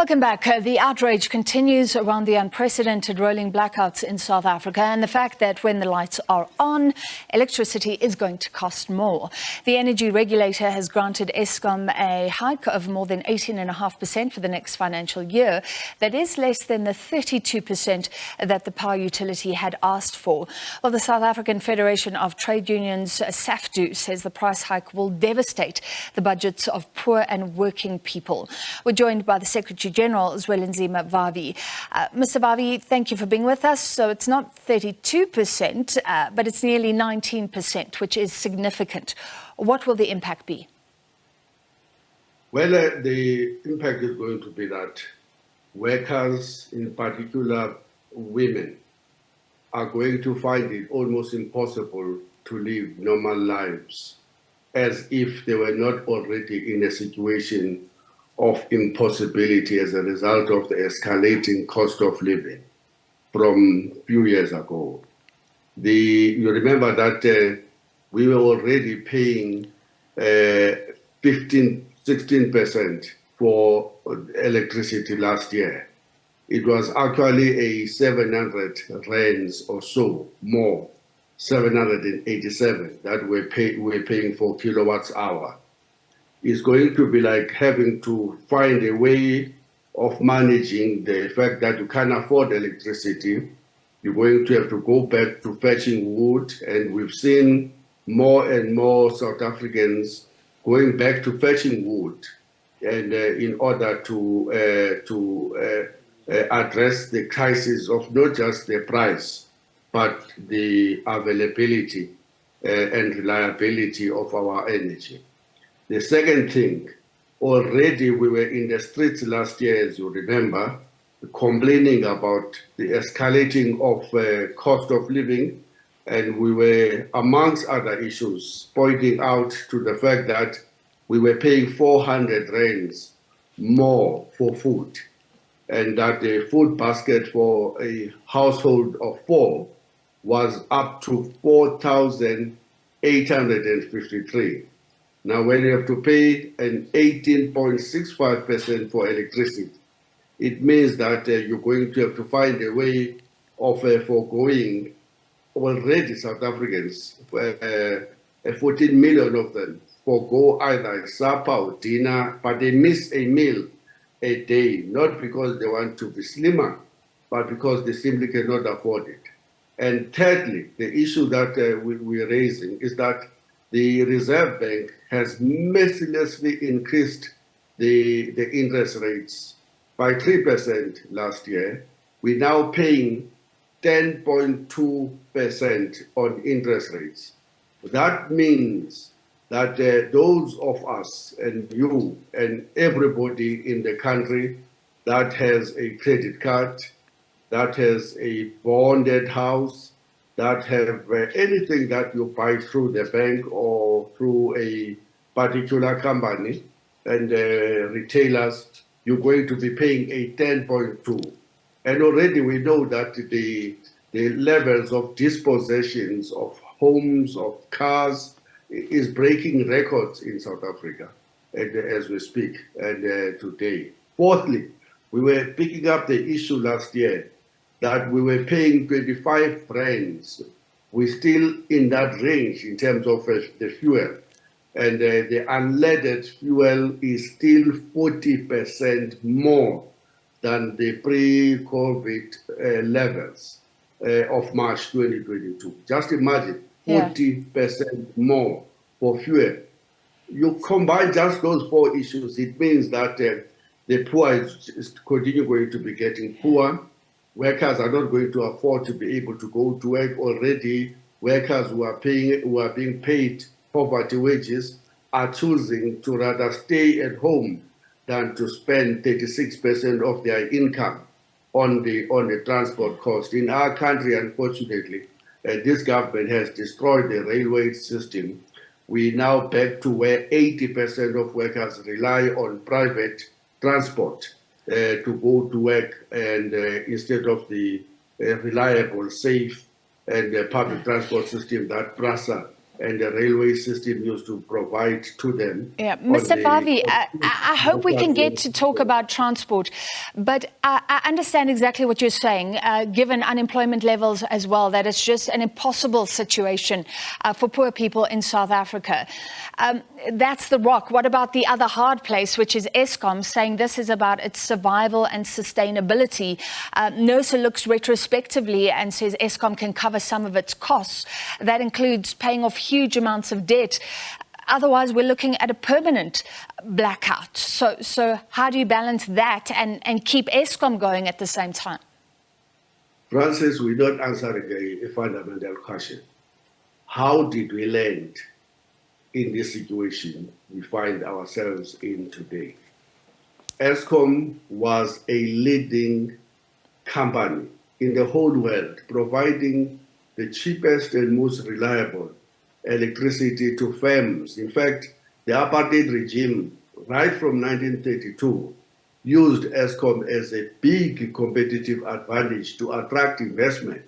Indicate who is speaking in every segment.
Speaker 1: Welcome back. The outrage continues around the unprecedented rolling blackouts in South Africa and the fact that when the lights are on, electricity is going to cost more. The Energy Regulator has granted Eskom a hike of more than 18.5% for the next financial year. That is less than the 32% that the power utility had asked for. Well, the South African Federation of Trade Unions, SAFTU, says the price hike will devastate the budgets of poor and working people. We're joined by the Secretary General Zwelinzima Vavi. Mr. Vavi, thank you for being with us. So it's not 32%, but it's nearly 19%, which is significant. What will the impact be?
Speaker 2: Well, the impact is going to be that workers, in particular women, are going to find it almost impossible to live normal lives as if they were not already in a situation of impossibility as a result of the escalating cost of living from a few years ago. You remember that we were already paying 16% for electricity last year. It was actually a 700 rands or so more, 787 that we're paying for kilowatts hour. Is going to be like having to find a way of managing the fact that you can't afford electricity. You're going to have to go back to fetching wood, and we've seen more and more South Africans going back to fetching wood, and in order to address the crisis of not just the price, but the availability and reliability of our energy. The second thing, already we were in the streets last year, as you remember, complaining about the escalating of cost of living, and we were, amongst other issues, pointing out to the fact that we were paying 400 rands more for food, and that the food basket for a household of 4 was up to 4,853. Now, when you have to pay an 18.65% for electricity, it means that you're going to have to find a way of foregoing already South Africans, 14 million of them, forego either supper or dinner, but they miss a meal a day, not because they want to be slimmer, but because they simply cannot afford it. And thirdly, the issue that we're raising is that the Reserve Bank has mercilessly increased the interest rates by 3% last year. We're now paying 10.2% on interest rates. That means that those of us and you and everybody in the country that has a credit card, that has a bonded house, that have anything that you buy through the bank or through a particular company and retailers, you're going to be paying a 10.2. And already we know that the levels of dispossessions of homes, of cars, is breaking records in South Africa as we speak and today. Fourthly, we were picking up the issue last year that we were paying 25 rands. We're still in that range in terms of the fuel. And the unleaded fuel is still 40% more than the pre-COVID levels of March 2022. Just imagine, 40% more for fuel. You combine just those 4 issues, it means that the poor is continue going to be getting poorer. Workers are not going to afford to be able to go to work already. Workers who are being paid poverty wages are choosing to rather stay at home than to spend 36% of their income on the transport cost. In our country, unfortunately, this government has destroyed the railway system. We're now back to where 80% of workers rely on private transport to go to work, and instead of the reliable, safe, and public transport system that PRASA and the railway system used to provide to them.
Speaker 1: Yeah, Mr. Vavi, I hope we can get to talk about transport, but I understand exactly what you're saying, given unemployment levels as well, that it's just an impossible situation for poor people in South Africa. That's the rock. What about the other hard place, which is Eskom, saying this is about its survival and sustainability? NERSA looks retrospectively and says Eskom can cover some of its costs. That includes paying off huge amounts of debt. Otherwise, we're looking at a permanent blackout. So how do you balance that and keep Eskom going at the same time?
Speaker 2: Francis, we don't answer a fundamental question. How did we land in this situation we find ourselves in today? Eskom was a leading company in the whole world, providing the cheapest and most reliable electricity to firms. In fact, the apartheid regime, right from 1932, used Eskom as a big competitive advantage to attract investment.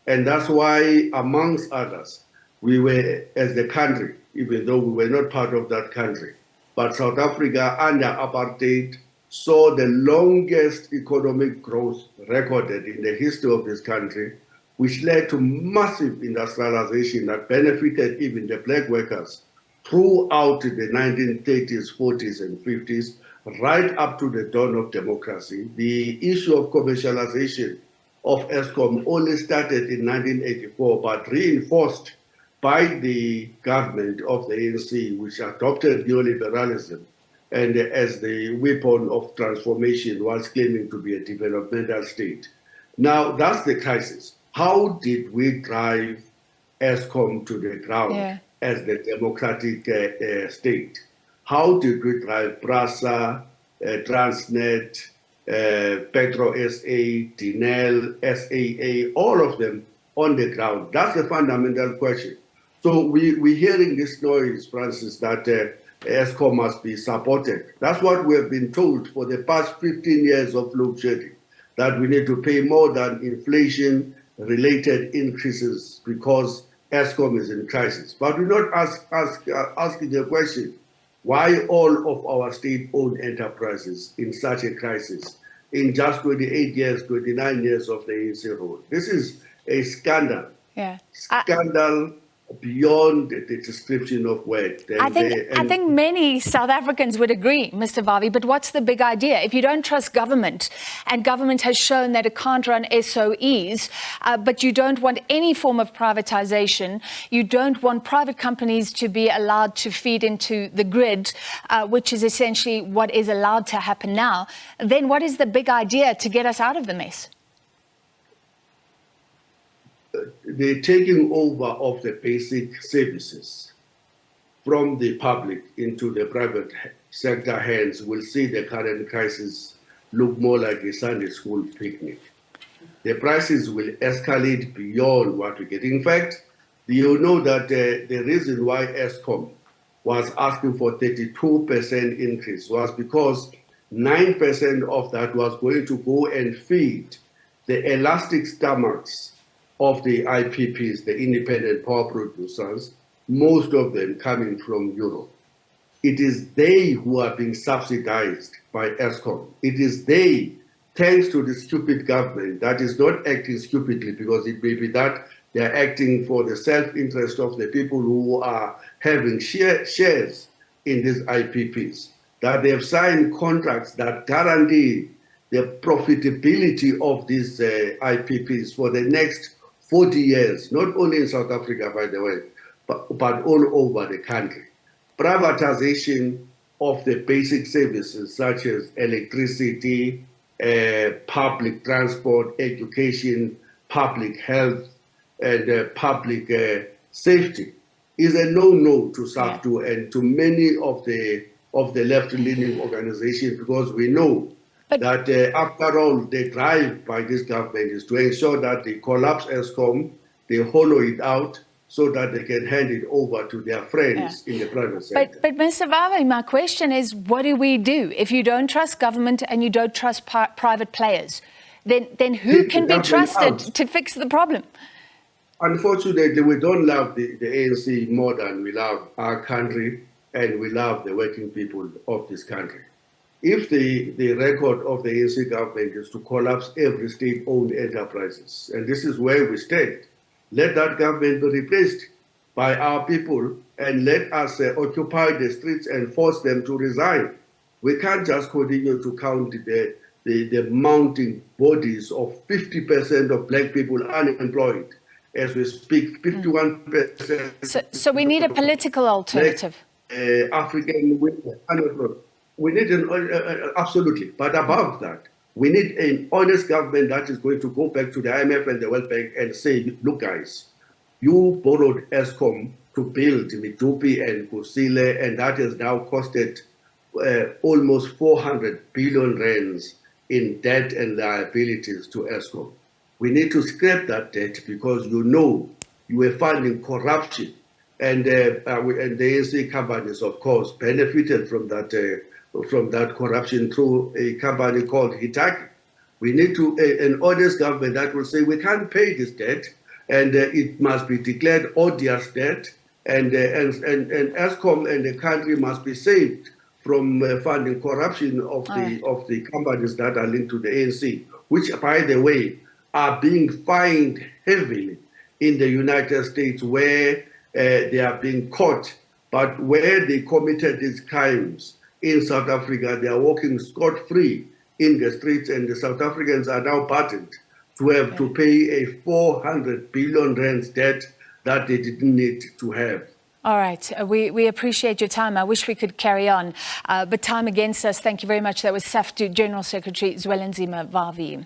Speaker 2: And that's why, amongst others, we were, as the country, even though we were not part of that country, but South Africa under apartheid saw the longest economic growth recorded in the history of this country, which led to massive industrialization that benefited even the black workers throughout the 1930s, 40s, and 50s, right up to the dawn of democracy. The issue of commercialization of Eskom only started in 1984, but reinforced by the government of the ANC, which adopted neoliberalism and as the weapon of transformation whilst claiming to be a developmental state. Now, that's the crisis. How did we drive Eskom to the ground as the democratic state? How did we drive PRASA, Transnet, Petro SA, Dinel, SAA, all of them on the ground? That's the fundamental question. So we're hearing this noise, Francis, that Eskom must be supported. That's what we have been told for the past 15 years of load shedding, that we need to pay more than inflation-related increases because Eskom is in crisis. But we're not asking the question, why all of our state-owned enterprises in such a crisis in just 28 years, 29 years of the ANC rule? This is a scandal. Yeah. Scandal beyond the description of words.
Speaker 1: I think many South Africans would agree, Mr. Vavi, but what's the big idea? If you don't trust government, and government has shown that it can't run SOEs, but you don't want any form of privatization, you don't want private companies to be allowed to feed into the grid, which is essentially what is allowed to happen now, then what is the big idea to get us out of the mess?
Speaker 2: The taking over of the basic services from the public into the private sector hands will see the current crisis look more like a Sunday school picnic. The prices will escalate beyond what we get. In fact, you know that the reason why Eskom was asking for 32% increase was because 9% of that was going to go and feed the elastic stomachs of the IPPs, the independent power producers, most of them coming from Europe. It is they who are being subsidized by Eskom. It is they, thanks to the stupid government that is not acting stupidly, because it may be that they are acting for the self-interest of the people who are having shares in these IPPs, that they have signed contracts that guarantee the profitability of these IPPs for the next 40 years, not only in South Africa, by the way, but all over the country. Privatization of the basic services such as electricity, public transport, education, public health, and public safety is a no-no to SAFTU and to many of the left-leaning organizations, because we know that after all, the drive by this government is to ensure that they collapse Eskom, they hollow it out, so that they can hand it over to their friends in the private sector.
Speaker 1: But Mr. Vavi, my question is, what do we do if you don't trust government and you don't trust private players? Then who can be trusted to fix the problem?
Speaker 2: Unfortunately, we don't love the ANC more than we love our country and we love the working people of this country. If the record of the ANC government is to collapse every state-owned enterprises, and this is where we stand, let that government be replaced by our people and let us occupy the streets and force them to resign. We can't just continue to count the mounting bodies of 50% of black people unemployed. As we speak, 51%.
Speaker 1: So we need a political alternative.
Speaker 2: African unemployed. We need absolutely, but above that, we need an honest government that is going to go back to the IMF and the World Bank and say, look, guys, you borrowed Eskom to build Medupi and Kusile, and that has now costed almost 400 billion rands in debt and liabilities to Eskom. We need to scrap that debt because you were funding corruption, and the ANC companies, of course, benefited from that corruption through a company called Hitachi. We need an honest government that will say we can't pay this debt, and it must be declared odious debt, and Eskom and the country must be saved from funding corruption of the companies that are linked to the ANC, which, by the way, are being fined heavily in the United States, where they are being caught, but where they committed these crimes in South Africa, they are walking scot-free in the streets, and the South Africans are now burdened to have to pay a 400 billion rands debt that they didn't need to have.
Speaker 1: All right. We appreciate your time. I wish we could carry on, but time against us. Thank you very much. That was SAFTU General Secretary Zwelinzima Vavi.